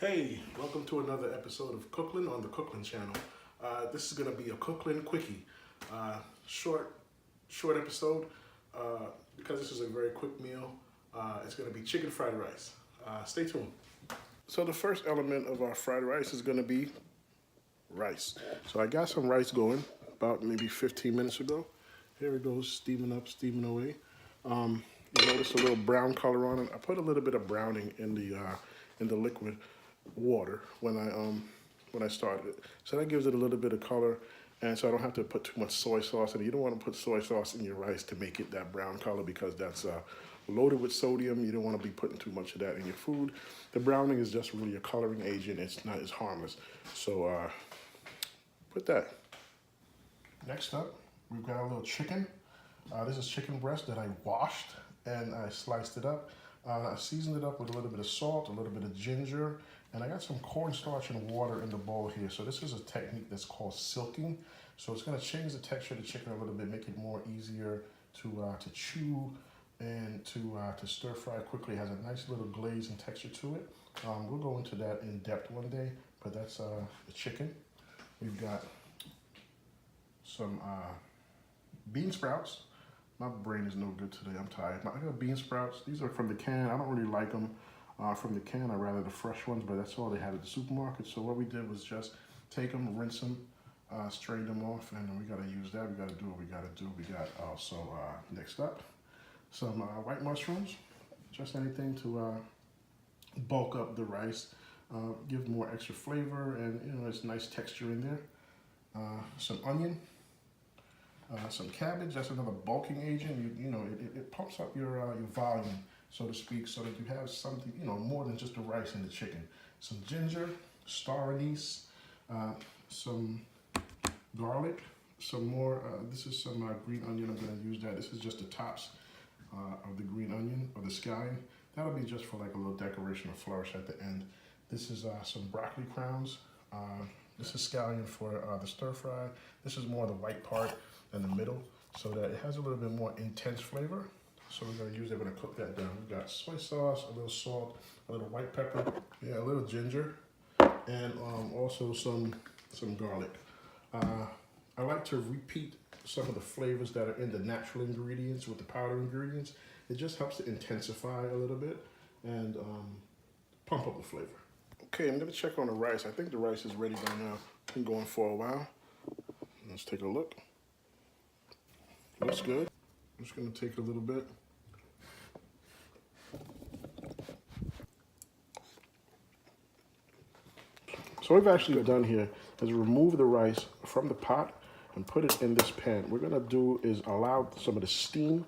Hey, welcome to another episode of Cooklin on the Cooklin channel. This is going to be a Cooklin quickie. Short episode because this is a very quick meal. It's going to be chicken fried rice. Stay tuned. So the first element of our fried rice is going to be rice. So I got some rice going about maybe 15 minutes ago. Here it goes, steaming up, steaming away. You notice a little brown color on it. I put a little bit of browning in the liquid water when I started it, so that gives it a little bit of color, and so I don't have to put too much soy sauce in it. You don't want to put soy sauce in your rice to make it that brown color because that's loaded with sodium. You don't want to be putting too much of that in your food. The browning is just really a coloring agent. It's not as harmless. So put that. Next up, we've got a little chicken. This is chicken breast that I washed and I sliced it up. I seasoned it up with a little bit of salt, a little bit of ginger, and I got some cornstarch and water in the bowl here. So this is a technique that's called silking. So it's going to change the texture of the chicken a little bit, make it more easier to chew and to stir fry quickly. It has a nice little glaze and texture to it. We'll go into that in depth one day, but that's the chicken. We've got some bean sprouts. My brain is no good today, I'm tired. I got bean sprouts. These are from the can. I don't really like them from the can. I rather the fresh ones, but that's all they had at the supermarket. So what we did was just take them, rinse them, strain them off, and we gotta use that. We gotta do what we gotta do. We got also, next up, some white mushrooms. Just anything to bulk up the rice, give more extra flavor, and it's nice texture in there. Some onion. Some cabbage, that's another bulking agent. It pumps up your volume, so to speak, so that you have something, more than just the rice and the chicken. Some ginger, star anise, some garlic, some more, this is some green onion. I'm going to use that. This is just the tops of the green onion, or the scallion. That'll be just for like a little decoration or flourish at the end. This is some broccoli crowns. This is scallion for the stir fry. This is more the white part in the middle, so that it has a little bit more intense flavor. So we're gonna use it, we're gonna cook that down. We've got soy sauce, a little salt, a little white pepper, a little ginger, and also some garlic. I like to repeat some of the flavors that are in the natural ingredients with the powder ingredients. It just helps to intensify a little bit and pump up the flavor. Okay, I'm gonna check on the rice. I think the rice is ready by now. Been going for a while. Let's take a look. Looks good. I'm just gonna take a little bit. So what we've actually done here is remove the rice from the pot and put it in this pan. What we're gonna do is allow some of the steam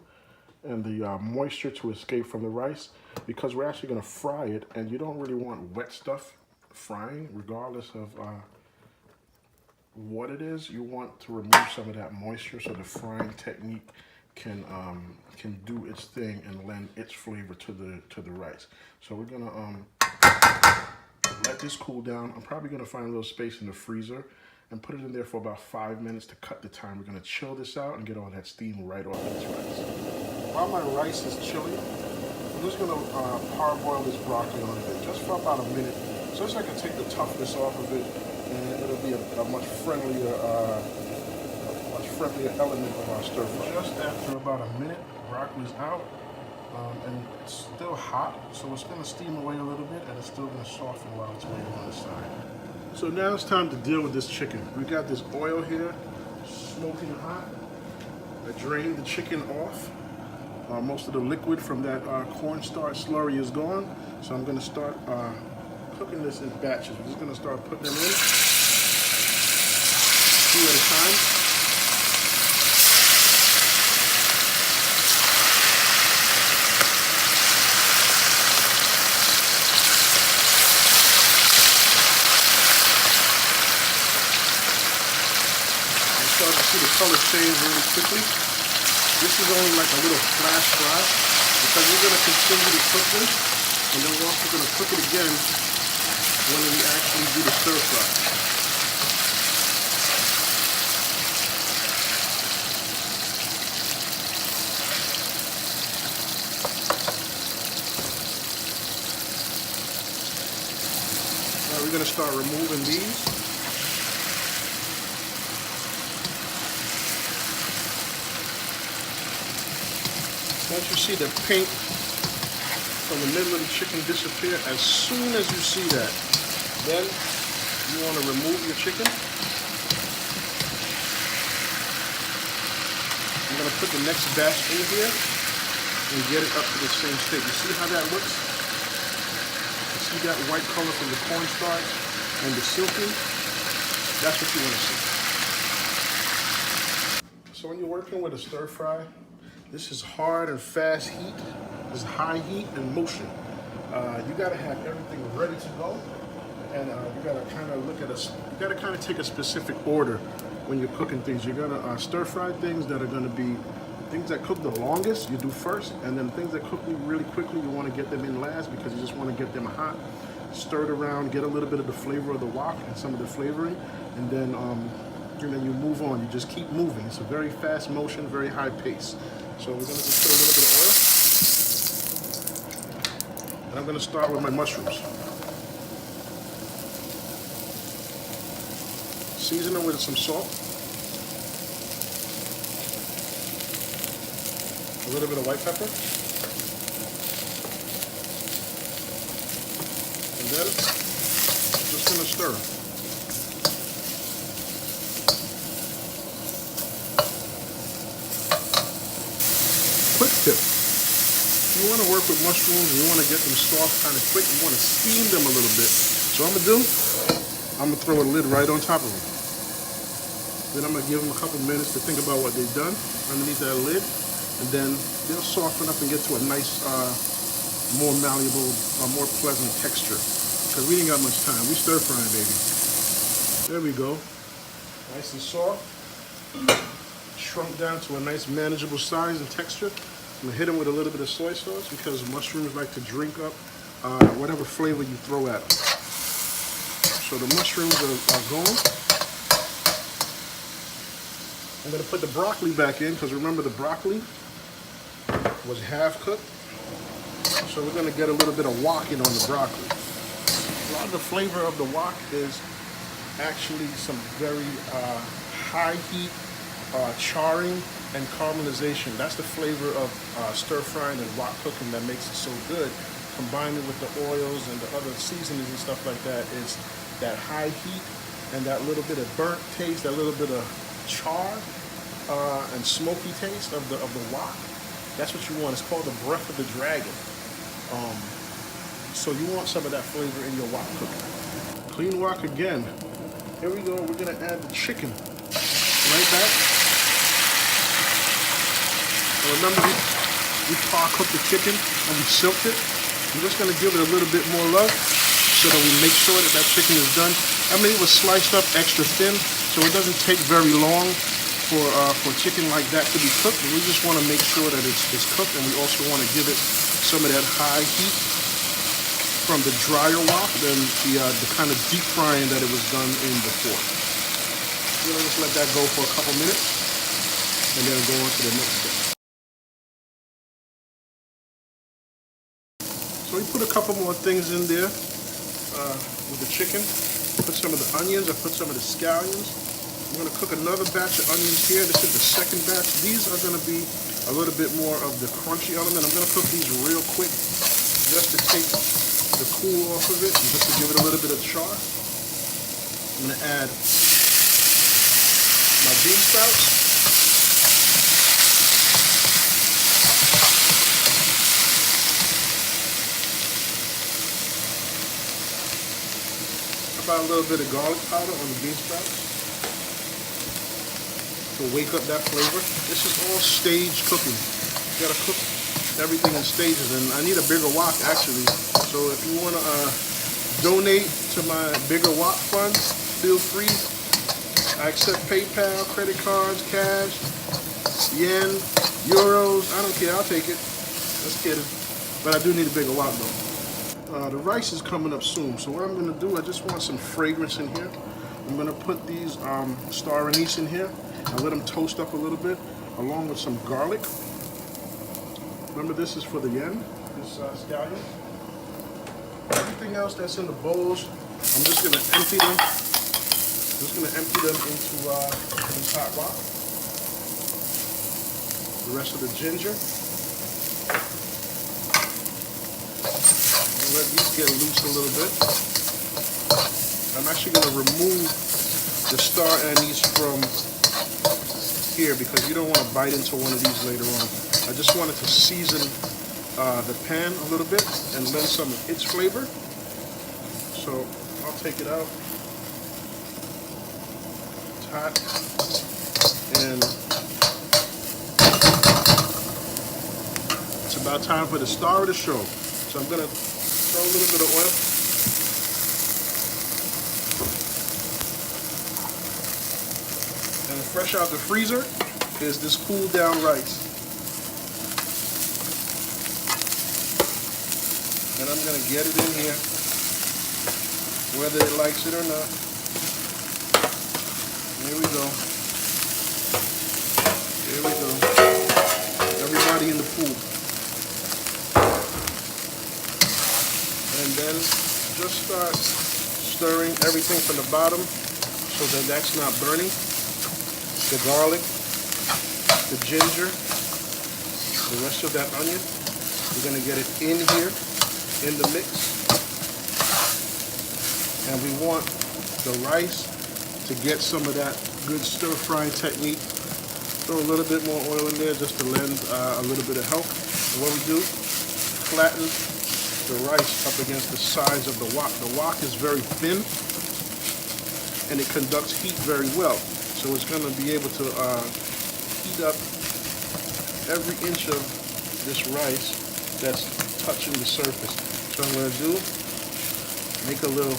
and the moisture to escape from the rice, because we're actually gonna fry it, and you don't really want wet stuff frying, regardless of what it is. You want to remove some of that moisture so the frying technique can do its thing and lend its flavor to the rice. So we're gonna let this cool down. I'm probably gonna find a little space in the freezer and put it in there for about 5 minutes to cut the time. We're gonna chill this out and get all that steam right off this rice. While my rice is chilling, I'm just gonna parboil this broccoli on it just for about a minute, so I can take the toughness off of it, and it'll be a much friendlier element of our stir fry. Just after about a minute, broccoli's out, and it's still hot, so it's gonna steam away a little bit, and it's still gonna soften while it's waiting on the side. So now it's time to deal with this chicken. We got this oil here, smoking hot. I drained the chicken off. Most of the liquid from that cornstarch slurry is gone, so I'm gonna start cooking this in batches. We're just gonna start putting them in, 2 at a time. Start to see the color change really quickly. This is only like a little flash fry, because we're going to continue to cook this, and then we're also going to cook it again when we actually do the stir fry. we're going to start removing these. Once you see the pink from the middle of the chicken disappear, as soon as you see that, then you want to remove your chicken. I'm going to put the next batch in here and get it up to the same state. You see how that looks? You see that white color from the cornstarch and the silky? That's what you want to see. So when you're working with a stir fry, this is hard and fast heat. This is high heat and motion. You got to have everything ready to go, and you got to kind of look at you got to kind of take a specific order when you're cooking things. You're gonna stir fry things that are gonna be things that cook the longest. You do first, and then things that cook really quickly, you want to get them in last because you just want to get them hot, stirred around, get a little bit of the flavor of the wok and some of the flavoring, and then you move on. You just keep moving. It's a very fast motion, very high pace. So we're gonna just put a little bit of oil, and I'm gonna start with my mushrooms. Season them with some salt, a little bit of white pepper, and then just gonna stir them. Quick tip: if you want to work with mushrooms and you want to get them soft kind of quick, you want to steam them a little bit. So what I'm gonna throw a lid right on top of them. Then I'm gonna give them a couple minutes to think about what they've done underneath that lid, and then they'll soften up and get to a nice, more malleable, more pleasant texture. Because we ain't got much time. We stir frying, baby. There we go. Nice and soft. Shrunk down to a nice manageable size and texture. I'm gonna hit them with a little bit of soy sauce because mushrooms like to drink up whatever flavor you throw at them. So the mushrooms are gone. I'm gonna put the broccoli back in because remember the broccoli was half cooked. So we're gonna get a little bit of wok in on the broccoli. A lot of the flavor of the wok is actually some very high heat charring and caramelization. That's the flavor of stir frying and wok cooking that makes it so good. Combined with the oils and the other seasonings and stuff like that is that high heat and that little bit of burnt taste, that little bit of char and smoky taste of the wok. That's what you want. It's called the breath of the dragon. So you want some of that flavor in your wok cooking. Clean wok again. Here we go. We're gonna add the chicken right back. And remember, we par cooked the chicken and we silked it. I'm just gonna give it a little bit more love so that we make sure that that chicken is done. I mean, it was sliced up extra thin, so it doesn't take very long for chicken like that to be cooked. But we just want to make sure that it's cooked, and we also want to give it some of that high heat from the drier wok than the kind of deep frying that it was done in before. We're gonna just let that go for a couple minutes, and then go on to the next step. So we put a couple more things in there with the chicken. Put some of the onions, I put some of the scallions. I'm gonna cook another batch of onions here. This is the second batch. These are gonna be a little bit more of the crunchy element. I'm gonna cook these real quick just to take the cool off of it and just to give it a little bit of char. I'm gonna add my bean sprouts. About a little bit of garlic powder on the bean sprouts to wake up that flavor. This is all stage cooking. You gotta cook everything in stages, and I need a bigger wok actually. So if you wanna donate to my bigger wok fund, feel free. I accept PayPal, credit cards, cash, yen, euros. I don't care. I'll take it. Just kidding. But I do need a bigger wok though. The rice is coming up soon, so what I'm going to do, I just want some fragrance in here. I'm going to put these star anise in here and let them toast up a little bit, along with some garlic. Remember, this is for the yen, this scallion. everything else that's in the bowls, I'm just gonna empty them. Into this hot rock. The rest of the ginger. And let these get loose a little bit. I'm actually gonna remove the star anise from here because you don't want to bite into one of these later on. I just wanted to season the pan a little bit and lend some of its flavor. So I'll take it out. It's hot. And it's about time for the star of the show. So I'm gonna throw a little bit of oil. And fresh out the freezer is this cooled down rice. And I'm gonna get it in here, whether it likes it or not. Here we go. Here we go. Everybody in the pool. And then just start stirring everything from the bottom so that that's not burning. The garlic, the ginger, the rest of that onion. We're gonna get it in here, in the mix. And we want the rice to get some of that good stir frying technique. Throw a little bit more oil in there just to lend a little bit of help. And what we do, flatten the rice up against the sides of the wok. The wok is very thin and it conducts heat very well. So it's going to be able to heat up every inch of this rice that's touching the surface. So what I'm going to do, make a little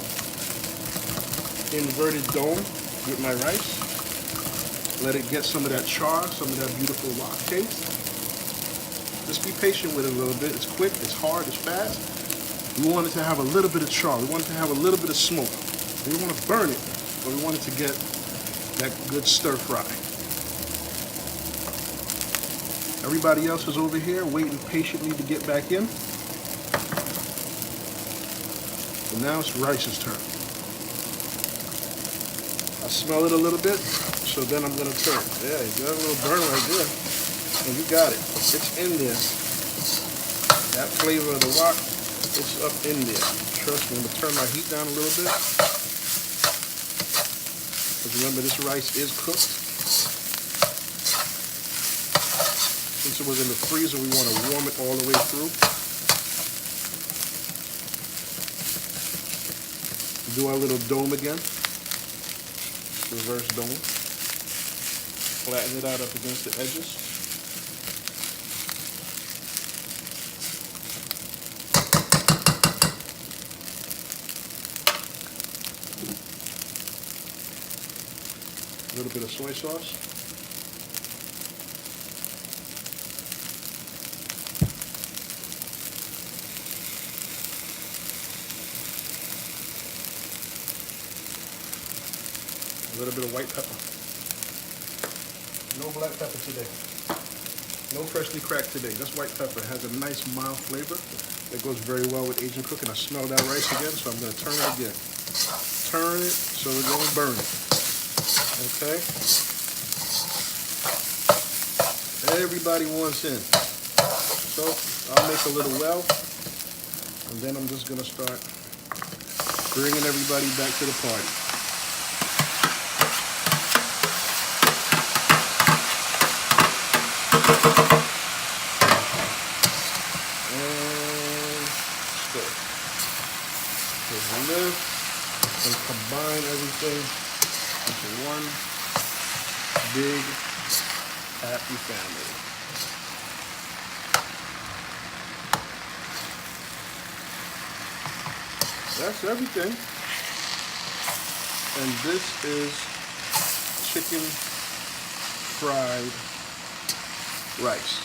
inverted dome with my rice. Let it get some of that char, some of that beautiful wok taste. Just be patient with it a little bit. It's quick, it's hard, it's fast. We want it to have a little bit of char. We want it to have a little bit of smoke. We don't want to burn it, but we want it to get that good stir fry. Everybody else is over here waiting patiently to get back in. So now it's Rice's turn. I smell it a little bit, so then I'm going to turn. Yeah, you got a little burn right there. And you got it. It's in there. That flavor of the wok, it's up in there. Trust me, I'm going to turn my heat down a little bit. Because remember, this rice is cooked. Since it was in the freezer, we want to warm it all the way through. Do our little dome again. Reverse dome. Flatten it out up against the edges. A little bit of soy sauce. A little bit of white pepper. No black pepper today. No freshly cracked today. That's white pepper. It has a nice mild flavor that goes very well with Asian cooking. I smell that rice again, so I'm going to turn it again. Turn it so it won't burn it. Okay? Everybody wants in. So I'll make a little well, and then I'm just going to start bringing everybody back to the party. And combine everything into one big happy family. That's everything. And this is chicken fried rice.